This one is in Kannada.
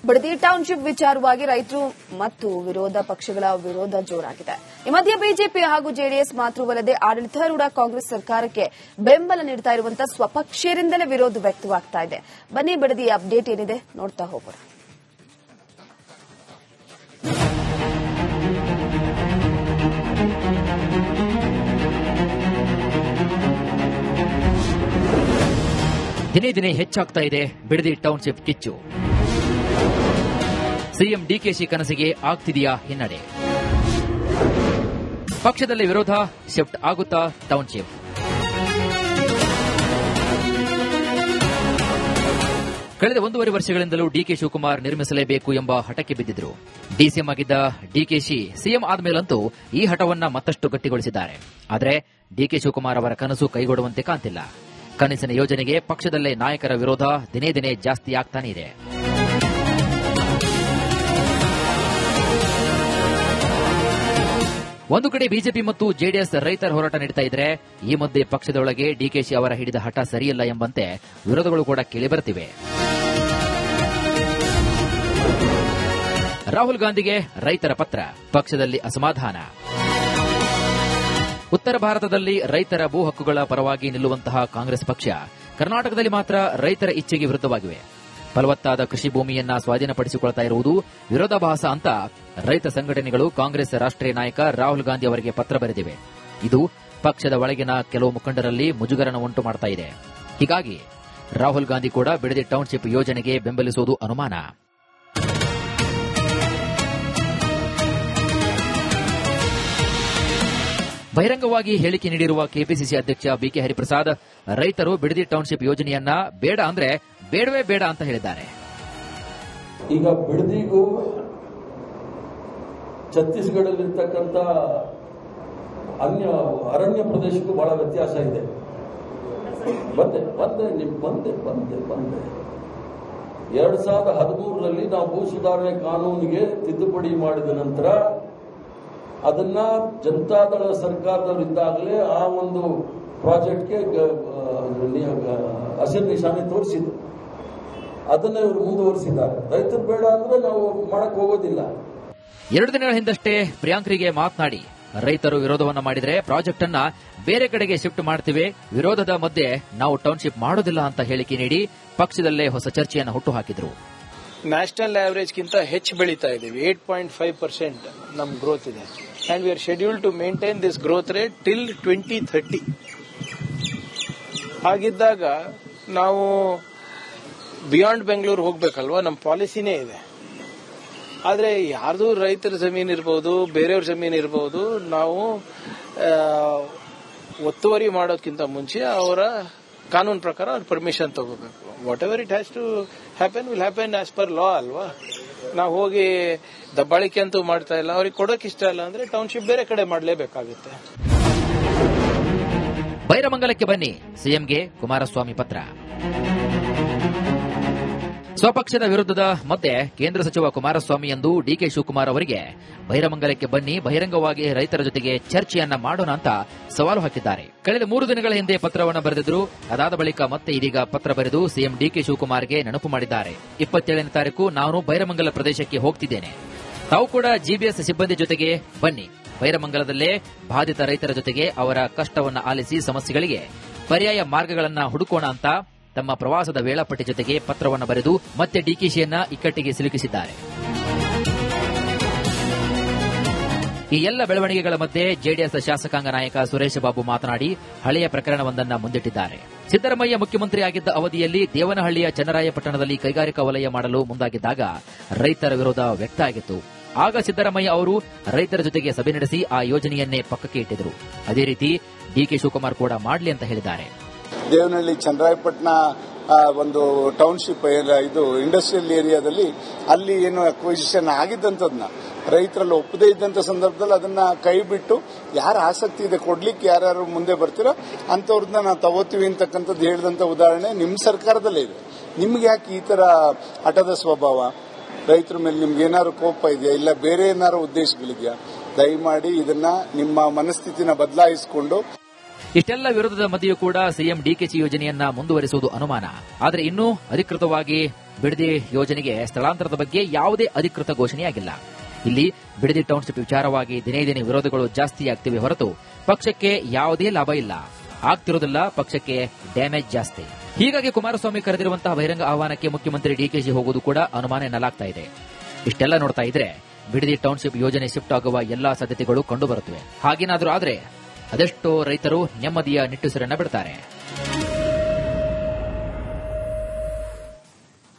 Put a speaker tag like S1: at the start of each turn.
S1: ಬಿಡದಿ ಟೌನ್ಶಿಪ್ ವಿಚಾರವಾಗಿ ರೈತರು ಮತ್ತು ವಿರೋಧ ಪಕ್ಷಗಳ ವಿರೋಧ ಜೋರಾಗಿದೆ. ಈ ಮಧ್ಯೆ ಬಿಜೆಪಿ ಹಾಗೂ ಜೆಡಿಎಸ್ ಮಾತ್ರವಲ್ಲದೆ ಆಡಳಿತಾರೂಢ ಕಾಂಗ್ರೆಸ್ ಸರ್ಕಾರಕ್ಕೆ ಬೆಂಬಲ ನೀಡುತ್ತಾ ಇರುವಂತಹ ಸ್ವಪಕ್ಷೀಯರಿಂದಲೇ ವಿರೋಧ ವ್ಯಕ್ತವಾಗ್ತಾ ಇದೆ. ಬನ್ನಿ ಬಿಡದಿ ಅಪ್ಡೇಟ್ ಏನಿದೆ ನೋಡ್ತಾ ಹೋಗೋಣ.
S2: ದಿನೇ ದಿನೇ ಹೆಚ್ಚಾಗ್ತಾ ಇದೆ ಬಿಡದಿ ಟೌನ್ಶಿಪ್ ಕಿಚ್ಚು. ಸಿಎಂ ಡಿಕೆಶಿ ಕನಸಿಗೆ ಆಗ್ತಿದೆಯಾ ಹಿನ್ನಡೆ? ಪಕ್ಷದಲ್ಲಿ ವಿರೋಧ, ಶಿಫ್ಟ್ ಆಗುತ್ತಾ ಟೌನ್ಶಿಪ್? ಕಳೆದ 1.5 ವರ್ಷಗಳಿಂದಲೂ ಡಿಕೆ ಶಿವಕುಮಾರ್ ನಿರ್ಮಿಸಲೇಬೇಕು ಎಂಬ ಹಠಕ್ಕೆ ಬಿದ್ದಿದ್ರು. ಡಿಸಿಎಂ ಆಗಿದ್ದ ಡಿಕೆಶಿ ಸಿಎಂ ಆದ್ಮೇಲಂತೂ ಈ ಹಠವನ್ನ ಮತ್ತಷ್ಟು ಗಟ್ಟಿಗೊಳಿಸಿದ್ದಾರೆ. ಆದರೆ ಡಿಕೆ ಶಿವಕುಮಾರ್ ಅವರ ಕನಸು ಕೈಗೂಡುವಂತೆ ಕಾಣ್ತಿಲ್ಲ. ಕನಸಿನ ಯೋಜನೆಗೆ ಪಕ್ಷದಲ್ಲೇ ನಾಯಕರ ವಿರೋಧ ದಿನೇ ದಿನೇ ಜಾಸ್ತಿ ಆಗ್ತಾನೆ ಇದೆ. ಒಂದು ಕಡೆ ಬಿಜೆಪಿ ಮತ್ತು ಜೆಡಿಎಸ್ ರೈತರ ಹೋರಾಟ ನಡೆಯುತ್ತಾ ಇದ್ರೆ, ಈ ಮಧ್ಯೆ ಪಕ್ಷದೊಳಗೆ ಡಿಕೆಶಿ ಅವರ ಹಿಡಿದ ಹಠ ಸರಿಯಲ್ಲ ಎಂಬಂತೆ ವಿರೋಧಗಳು ಕೂಡ ಕೇಳಿಬರುತ್ತಿವೆ. ರಾಹುಲ್ ಗಾಂಧಿಗೆ ರೈತರ ಪತ್ರ, ಪಕ್ಷದಲ್ಲಿ ಅಸಮಾಧಾನ. ಉತ್ತರ ಭಾರತದಲ್ಲಿ ರೈತರ ಭೂ ಹಕ್ಕುಗಳ ಪರವಾಗಿ ನಿಲ್ಲುವಂತಹ ಕಾಂಗ್ರೆಸ್ ಪಕ್ಷ ಕರ್ನಾಟಕದಲ್ಲಿ ಮಾತ್ರ ರೈತರ ಇಚ್ಛೆಗೆ ವಿರುದ್ಧವಾಗಿವೆ. ಫಲವತ್ತಾದ ಕೃಷಿ ಭೂಮಿಯನ್ನ ಸ್ವಾಧೀನಪಡಿಸಿಕೊಳ್ತಾ ಇರುವುದು ವಿರೋಧಾಭಾಸ ಅಂತ ರೈತ ಸಂಘಟನೆಗಳು ಕಾಂಗ್ರೆಸ್ ರಾಷ್ಟ್ರೀಯ ನಾಯಕ ರಾಹುಲ್ ಗಾಂಧಿ ಅವರಿಗೆ ಪತ್ರ ಬರೆದಿವೆ. ಇದು ಪಕ್ಷದ ಒಳಗಿನ ಕೆಲವು ಮುಖಂಡರಲ್ಲಿ ಮುಜುಗರನ ಉಂಟು ಮಾಡ್ತಾ ಇದೆ. ಹೀಗಾಗಿ ರಾಹುಲ್ ಗಾಂಧಿ ಕೂಡ ಬಿಡದಿ ಟೌನ್ಶಿಪ್ ಯೋಜನೆಗೆ ಬೆಂಬಲಿಸುವುದು ಅನುಮಾನ. ಬಹಿರಂಗವಾಗಿ ಹೇಳಿಕೆ ನೀಡಿರುವ ಕೆಪಿಸಿಸಿ ಅಧ್ಯಕ್ಷ ಬಿಕೆ ಹರಿಪ್ರಸಾದ್ ರೈತರು ಬಿಡದಿ ಟೌನ್ಶಿಪ್ ಯೋಜನೆಯನ್ನ ಬೇಡ ಅಂದ್ರೆ ಬೇಡವೇ ಬೇಡ ಅಂತ ಹೇಳಿದ್ದಾರೆ.
S3: ಈಗ ಬಿಡದಿಗೂ ಛತ್ತೀಸ್ಗಢದಲ್ಲಿರ್ತಕ್ಕಂಥ ಅರಣ್ಯ ಪ್ರದೇಶಕ್ಕೂ ಬಹಳ ವ್ಯತ್ಯಾಸ ಇದೆ. ಬಂದೆ 2013ರಲ್ಲಿ ನಾವು ಭೂ ಸುಧಾರಣೆ ಕಾನೂನಿಗೆ ತಿದ್ದುಪಡಿ ಮಾಡಿದ ನಂತರ ಅದನ್ನ ಜನತಾದಳ ಸರ್ಕಾರದವರಿದ್ದಾಗಲೇ ಆ ಒಂದು ಪ್ರಾಜೆಕ್ಟ್ಗೆ ಹಸಿರು ನಿಶಾನೆ ತೋರಿಸಿದ್ರು. ಅದನ್ನ ಇವರು ಮುಂದುವರಿಸಿದ್ದಾರೆ. ರೈತರು ಬೇಡ ಅಂದ್ರೆ ನಾವು ಮಾಡಕ್ ಹೋಗೋದಿಲ್ಲ.
S2: 2 ದಿನಗಳ ಹಿಂದಷ್ಟೇ ಪ್ರಿಯಾಂಕ್ರಿಗೆ ಮಾತನಾಡಿ ರೈತರು ವಿರೋಧವನ್ನ ಮಾಡಿದ್ರೆ ಪ್ರಾಜೆಕ್ಟ್ ಅನ್ನ ಬೇರೆ ಕಡೆಗೆ ಶಿಫ್ಟ್ ಮಾಡ್ತೀವಿ, ವಿರೋಧದ ಮಧ್ಯೆ ನಾವು ಟೌನ್ಶಿಪ್ ಮಾಡೋದಿಲ್ಲ ಅಂತ ಹೇಳಿಕೆ ನೀಡಿ ಪಕ್ಷದಲ್ಲೇ ಹೊಸ ಚರ್ಚೆಯನ್ನು ಹುಟ್ಟುಹಾಕಿದ್ರು.
S4: ನ್ಯಾಷನಲ್ ಆವರೇಜ್ಗಿಂತ ಹೆಚ್ಚು ಬೆಳೀತಾ ಇದ್ದೀವಿ. 8.5% ನಮ್ ಗ್ರೋತ್ ಇದೆ. And we are schedule to maintain this growth rate till 2030. ಹಾಗಿದ್ದಾಗ ನಾವು ಬಿಯಾಂಡ್ ಬೆಂಗಳೂರು ಹೋಗ್ಬೇಕಲ್ವಾ, ನಮ್ಮ ಪಾಲಿಸಿನೇ ಇದೆ. ಆದ್ರೆ ಯಾರ್ದು ರೈತರ ಜಮೀನು ಇರಬಹುದು, ಬೇರೆಯವ್ರ ಜಮೀನು ಇರಬಹುದು, ನಾವು ಒತ್ತುವರಿ ಮಾಡೋದಕ್ಕಿಂತ ಮುಂಚೆ ಅವರ ಕಾನೂನು ಪ್ರಕಾರ ಅವ್ರ ಪರ್ಮಿಷನ್ ತಗೋಬೇಕು. Whatever it has to happen will happen as per law ಅಲ್ವಾ. ನಾವು ಹೋಗಿ ದಬ್ಬಾಳಿಕೆ ಅಂತೂ ಮಾಡ್ತಾ ಇಲ್ಲ. ಅವ್ರಿಗೆ ಕೊಡೋಕೆ ಇಷ್ಟ ಇಲ್ಲ ಅಂದ್ರೆ ಟೌನ್ಶಿಪ್ ಬೇರೆ ಕಡೆ ಮಾಡಲೇಬೇಕಾಗುತ್ತೆ.
S2: ಬೈರಮಂಗಲಕ್ಕೆ ಬನ್ನಿ, ಸಿಎಂಗೆ ಕುಮಾರಸ್ವಾಮಿ ಪತ್ರ. ಸ್ವಪಕ್ಷದ ವಿರುದ್ಧದ ಮಧ್ಯೆ ಕೇಂದ್ರ ಸಚಿವ ಕುಮಾರಸ್ವಾಮಿ ಎಂದು ಡಿಕೆ ಶಿವಕುಮಾರ್ ಅವರಿಗೆ ಬೈರಮಂಗಲಕ್ಕೆ ಬನ್ನಿ, ಬಹಿರಂಗವಾಗಿ ರೈತರ ಜೊತೆಗೆ ಚರ್ಚೆಯನ್ನ ಮಾಡೋಣ ಅಂತ ಸವಾಲು ಹಾಕಿದ್ದಾರೆ. ಕಳೆದ 3 ದಿನಗಳ ಹಿಂದೆ ಪತ್ರವನ್ನು ಬರೆದಿದ್ರು. ಅದಾದ ಬಳಿಕ ಮತ್ತೆ ಇದೀಗ ಪತ್ರ ಬರೆದು ಸಿಎಂ ಡಿಕೆ ಶಿವಕುಮಾರ್ಗೆ ನೆನಪು ಮಾಡಿದ್ದಾರೆ. 27ನೇ ತಾರೀಕು ನಾನು ಬೈರಮಂಗಲ ಪ್ರದೇಶಕ್ಕೆ ಹೋಗ್ತಿದ್ದೇನೆ, ತಾವು ಕೂಡ ಜಿಬಿಎಸ್ ಸಿಬ್ಬಂದಿ ಜೊತೆಗೆ ಬನ್ನಿ, ಬೈರಮಂಗಲದಲ್ಲೇ ಬಾಧಿತ ರೈತರ ಜೊತೆಗೆ ಅವರ ಕಷ್ಟವನ್ನು ಆಲಿಸಿ ಸಮಸ್ಯೆಗಳಿಗೆ ಪರ್ಯಾಯ ಮಾರ್ಗಗಳನ್ನು ಹುಡುಕೋಣ ಅಂತ ತಮ್ಮ ಪ್ರವಾಸದ ವೇಳಾಪಟ್ಟಿ ಜೊತೆಗೆ ಪತ್ರವನ್ನು ಬರೆದು ಮತ್ತೆ ಡಿಕೆಶಿಯನ್ನ ಇಕ್ಕಟ್ಟಿಗೆ ಸಿಲುಕಿಸಿದ್ದಾರೆ. ಈ ಎಲ್ಲ ಬೆಳವಣಿಗೆಗಳ ಮಧ್ಯೆ ಜೆಡಿಎಸ್ ಶಾಸಕಾಂಗ ನಾಯಕ ಸುರೇಶ್ ಬಾಬು ಮಾತನಾಡಿ ಹಳೆಯ ಪ್ರಕರಣವೊಂದನ್ನು ಮುಂದಿಟ್ಟಿದ್ದಾರೆ. ಸಿದ್ದರಾಮಯ್ಯ ಮುಖ್ಯಮಂತ್ರಿ ಆಗಿದ್ದ ಅವಧಿಯಲ್ಲಿ ದೇವನಹಳ್ಳಿಯ ಚನ್ನರಾಯಪಟ್ಟಣದಲ್ಲಿ ಕೈಗಾರಿಕಾ ವಲಯ ಮಾಡಲು ಮುಂದಾಗಿದ್ದಾಗ ರೈತರ ವಿರೋಧ ವ್ಯಕ್ತ ಆಗಿತ್ತು. ಆಗ ಸಿದ್ದರಾಮಯ್ಯ ಅವರು ರೈತರ ಜೊತೆಗೆ ಸಭೆ ನಡೆಸಿ ಆ ಯೋಜನೆಯನ್ನೇ ಪಕ್ಕಕ್ಕೆ ಇಟ್ಟಿದ್ರು. ಅದೇ ರೀತಿ ಡಿಕೆ ಶಿವಕುಮಾರ್ ಕೂಡ ಮಾಡಲಿ ಅಂತ ಹೇಳಿದ್ದಾರೆ.
S5: ದೇವನಹಳ್ಳಿ ಚನ್ನರಾಯಪಟ್ಟಣ ಒಂದು ಟೌನ್ಶಿಪ್ ಇದು ಇಂಡಸ್ಟ್ರಿಯಲ್ ಏರಿಯಾದಲ್ಲಿ ಅಲ್ಲಿ ಏನು ಅಕ್ವಿಸಿಷನ್ ಆಗಿದ್ದಂಥದನ್ನ ರೈತರಲ್ಲಿ ಒಪ್ಪದೇ ಇದ್ದಂಥ ಸಂದರ್ಭದಲ್ಲಿ ಅದನ್ನ ಕೈ ಬಿಟ್ಟು ಯಾರ ಆಸಕ್ತಿ ಇದೆ ಕೊಡ್ಲಿಕ್ಕೆ ಯಾರ್ಯಾರು ಮುಂದೆ ಬರ್ತೀರೋ ಅಂತವ್ರನ್ನ ನಾವು ತಗೋತೀವಿ ಅಂತಕ್ಕಂಥದ್ದು ಹೇಳಿದಂಥ ಉದಾಹರಣೆ ನಿಮ್ಮ ಸರ್ಕಾರದಲ್ಲೇ ಇದೆ. ನಿಮ್ಗೆ ಯಾಕೆ ಈ ತರ ಹಠದ ಸ್ವಭಾವ? ರೈತರ ಮೇಲೆ ನಿಮ್ಗೆ ಏನಾದ್ರು ಕೋಪ ಇದೆಯಾ, ಇಲ್ಲ ಬೇರೆ ಏನಾದ್ರು ಉದ್ದೇಶಗಳಿದೆಯಾ? ದಯಮಾಡಿ ಇದನ್ನ ನಿಮ್ಮ ಮನಸ್ಥಿತಿನ ಬದಲಾಯಿಸಿಕೊಂಡು.
S2: ಇಷ್ಟೆಲ್ಲ ವಿರೋಧದ ಮಧ್ಯೆಯೂ ಕೂಡ ಸಿಎಂ ಡಿಕೆಶಿ ಯೋಜನೆಯನ್ನ ಮುಂದುವರಿಸುವುದು ಅನುಮಾನ. ಆದರೆ ಇನ್ನೂ ಅಧಿಕೃತವಾಗಿ ಬಿಡದಿ ಯೋಜನೆಗೆ ಸ್ಥಳಾಂತರದ ಬಗ್ಗೆ ಯಾವುದೇ ಅಧಿಕೃತ ಘೋಷಣೆಯಾಗಿಲ್ಲ. ಇಲ್ಲಿ ಬಿಡದಿ ಟೌನ್ಶಿಪ್ ವಿಚಾರವಾಗಿ ದಿನೇ ದಿನೇ ವಿರೋಧಗಳು ಜಾಸ್ತಿಯಾಗ್ತಿವೆ ಹೊರತು ಪಕ್ಷಕ್ಕೆ ಯಾವುದೇ ಲಾಭ ಇಲ್ಲ. ಆಗ್ತಿರೋದಿಲ್ಲ, ಪಕ್ಷಕ್ಕೆ ಡ್ಯಾಮೇಜ್ ಜಾಸ್ತಿ. ಹೀಗಾಗಿ ಕುಮಾರಸ್ವಾಮಿ ಕರೆದಿರುವಂತಹ ಬಹಿರಂಗ ಆಹ್ವಾನಕ್ಕೆ ಮುಖ್ಯಮಂತ್ರಿ ಡಿಕೆಶಿ ಹೋಗುವುದು ಕೂಡ ಅನುಮಾನ ಎನ್ನಲಾಗ್ತಾ ಇದೆ. ಇಷ್ಟೆಲ್ಲ ನೋಡ್ತಾ ಇದ್ರೆ ಬಿಡದಿ ಟೌನ್ಶಿಪ್ ಯೋಜನೆ ಶಿಫ್ಟ್ ಆಗುವ ಎಲ್ಲಾ ಸಾಧ್ಯತೆಗಳು ಕಂಡುಬರುತ್ತವೆ. ಹಾಗೇನಾದರೂ ಆದ್ರೆ ಅದೆಷ್ಟೋ ರೈತರು ನೆಮ್ಮದಿಯ ನಿಟ್ಟುಸಿರನ್ನ ಬಿಡ್ತಾರೆ.